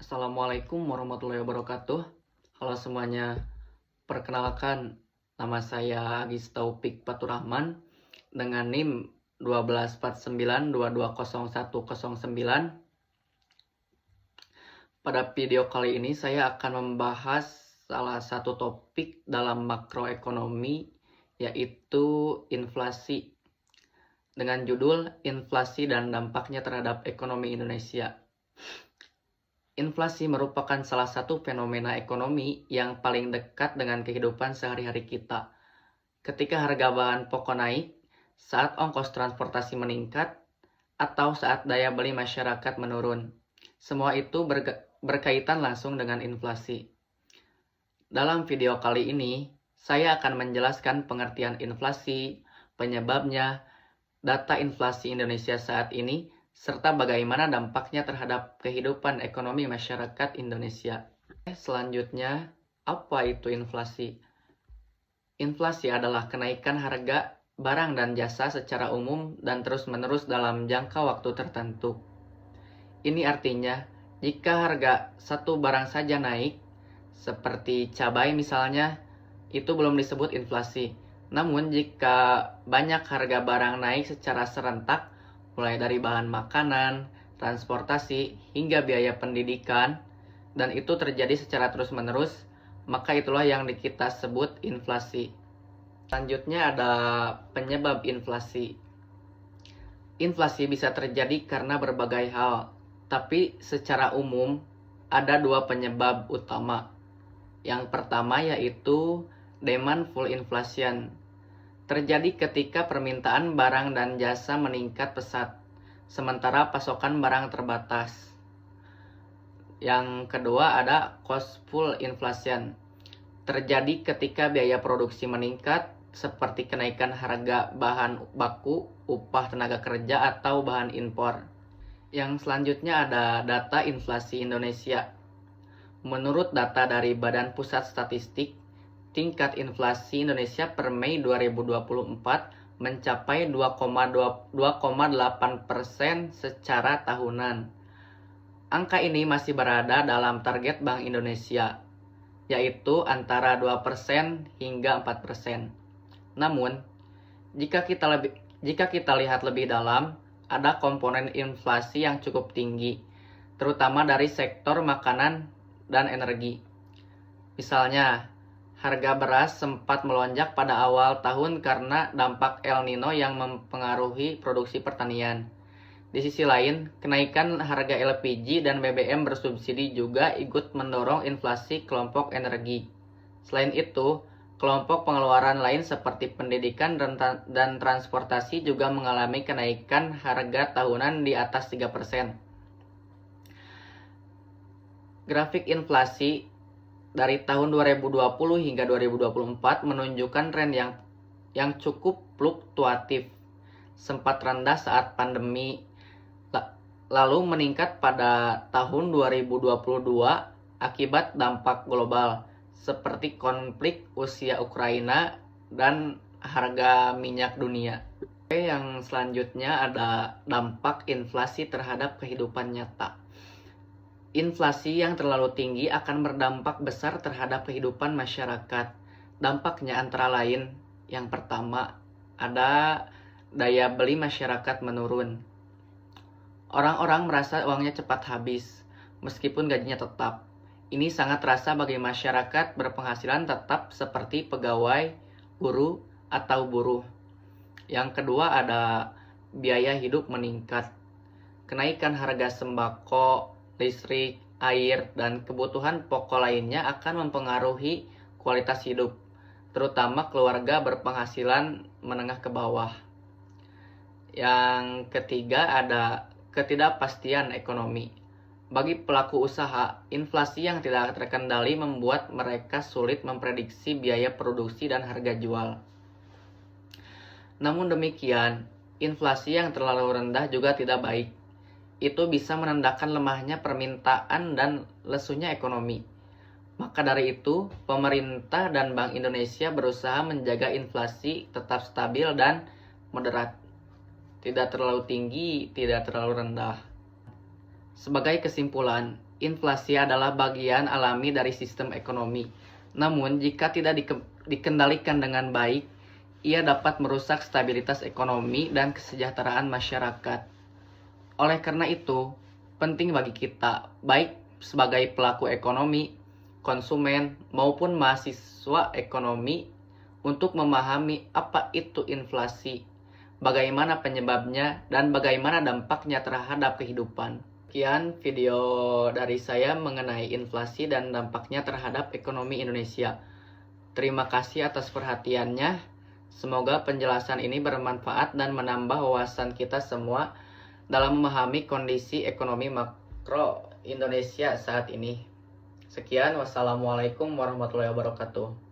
Assalamualaikum warahmatullahi wabarakatuh. Halo semuanya, perkenalkan nama saya Agis Taufik Faturrahman dengan NIM 1249220109. Pada video kali ini saya akan membahas salah satu topik dalam makroekonomi, yaitu inflasi, dengan judul Inflasi dan Dampaknya Terhadap Ekonomi Indonesia. Inflasi merupakan salah satu fenomena ekonomi yang paling dekat dengan kehidupan sehari-hari kita. Ketika harga bahan pokok naik, saat ongkos transportasi meningkat, atau saat daya beli masyarakat menurun. Semua itu berkaitan langsung dengan inflasi. Dalam video kali ini, saya akan menjelaskan pengertian inflasi, penyebabnya, data inflasi Indonesia saat ini, serta bagaimana dampaknya terhadap kehidupan ekonomi masyarakat Indonesia. Selanjutnya, apa itu inflasi? Inflasi adalah kenaikan harga barang dan jasa secara umum dan terus-menerus dalam jangka waktu tertentu. Ini artinya, jika harga satu barang saja naik, seperti cabai misalnya, itu belum disebut inflasi. Namun jika banyak harga barang naik secara serentak, mulai dari bahan makanan, transportasi, hingga biaya pendidikan, dan itu terjadi secara terus-menerus, maka itulah yang kita sebut inflasi. Selanjutnya ada penyebab inflasi. Inflasi bisa terjadi karena berbagai hal, tapi secara umum ada dua penyebab utama. Yang pertama yaitu demand full inflation. Terjadi ketika permintaan barang dan jasa meningkat pesat, sementara pasokan barang terbatas. Yang kedua ada cost full inflation. Terjadi ketika biaya produksi meningkat, seperti kenaikan harga bahan baku, upah tenaga kerja, atau bahan impor. Yang selanjutnya ada data inflasi Indonesia. Menurut data dari Badan Pusat Statistik, tingkat inflasi Indonesia per Mei 2024 mencapai 2,8% secara tahunan. Angka ini masih berada dalam target Bank Indonesia, yaitu antara 2% hingga 4%. Namun, jika kita lihat lebih dalam, ada komponen inflasi yang cukup tinggi, terutama dari sektor makanan dan energi. Misalnya, harga beras sempat melonjak pada awal tahun karena dampak El Nino yang mempengaruhi produksi pertanian. Di sisi lain, kenaikan harga LPG dan BBM bersubsidi juga ikut mendorong inflasi kelompok energi. Selain itu, kelompok pengeluaran lain seperti pendidikan dan transportasi juga mengalami kenaikan harga tahunan di atas 3%. Grafik inflasi dari tahun 2020 hingga 2024 menunjukkan tren yang cukup fluktuatif. Sempat rendah saat pandemi, lalu meningkat pada tahun 2022 akibat dampak global seperti konflik Rusia Ukraina dan harga minyak dunia. Yang selanjutnya ada dampak inflasi terhadap kehidupan nyata. Inflasi yang terlalu tinggi akan berdampak besar terhadap kehidupan masyarakat. Dampaknya antara lain, yang pertama, ada daya beli masyarakat menurun. Orang-orang merasa uangnya cepat habis, meskipun gajinya tetap. Ini sangat terasa bagi masyarakat berpenghasilan tetap seperti pegawai, guru, atau buruh. Yang kedua ada biaya hidup meningkat. Kenaikan harga sembako, listrik, air, dan kebutuhan pokok lainnya akan mempengaruhi kualitas hidup, terutama keluarga berpenghasilan menengah ke bawah. Yang ketiga ada ketidakpastian ekonomi. Bagi pelaku usaha, inflasi yang tidak terkendali membuat mereka sulit memprediksi biaya produksi dan harga jual. Namun demikian, inflasi yang terlalu rendah juga tidak baik. Itu bisa menandakan lemahnya permintaan dan lesunya ekonomi. Maka dari itu, pemerintah dan Bank Indonesia berusaha menjaga inflasi tetap stabil dan moderat. Tidak terlalu tinggi, tidak terlalu rendah. Sebagai kesimpulan, inflasi adalah bagian alami dari sistem ekonomi. Namun, jika tidak dikendalikan dengan baik, ia dapat merusak stabilitas ekonomi dan kesejahteraan masyarakat. Oleh karena itu, penting bagi kita, baik sebagai pelaku ekonomi, konsumen, maupun mahasiswa ekonomi, untuk memahami apa itu inflasi, bagaimana penyebabnya, dan bagaimana dampaknya terhadap kehidupan. Sekian video dari saya mengenai inflasi dan dampaknya terhadap ekonomi Indonesia. Terima kasih atas perhatiannya. Semoga penjelasan ini bermanfaat dan menambah wawasan kita semua dalam memahami kondisi ekonomi makro Indonesia saat ini. Sekian, wassalamualaikum warahmatullahi wabarakatuh.